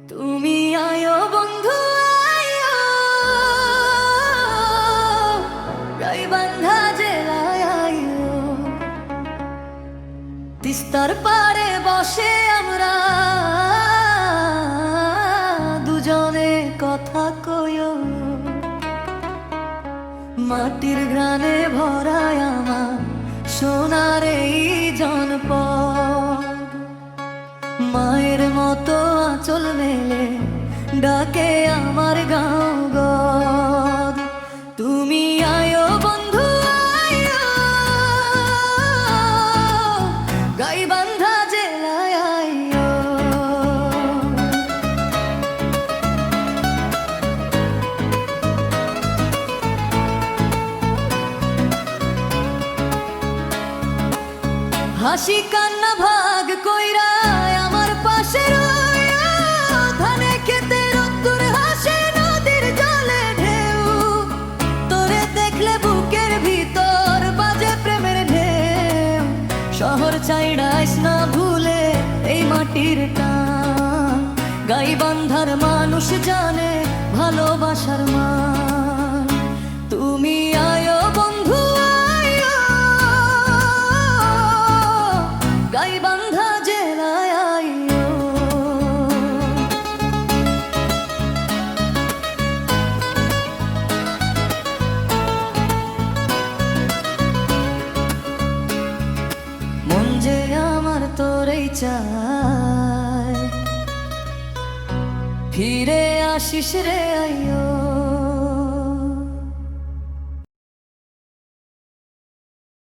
তুমি আয়ো বন্ধু আয়ো, গাইবান্ধা জেলায় আয়ো। তিস্তার পাড়ে বসে আমরা দুজনে কথা কইও, মাটির ঘ্রাণে ভরায় আমার সোনার এই জনপদ। মায়ের মতো আঁচল মেলে ডাকে আমার গাঁও গদ। তুমি আয়ো বন্ধু আয়ো, গাইবান্ধা জেলায় আয়ো। হাসি কান্না ভাগ কইরা আমার পাশে রইয়া, ধানে খেতে রোদ্দুর হাসে নদীর জলে ঢেউ। তোরে দেখলে বুকের ভিতর বাজে প্রেমের ঢেউ। শহর চাইড়াইস না ভুলে এই মাটির টান, গাইবান্ধার মানুষ জানে ভালোবাসার মান। তুমি আয়ো বন্ধু আয়ো, গাইবান্ধা জেলায় আয়ো। মন যে আমার তোরেই চায়, ফিরে আসিস রে আয়ো।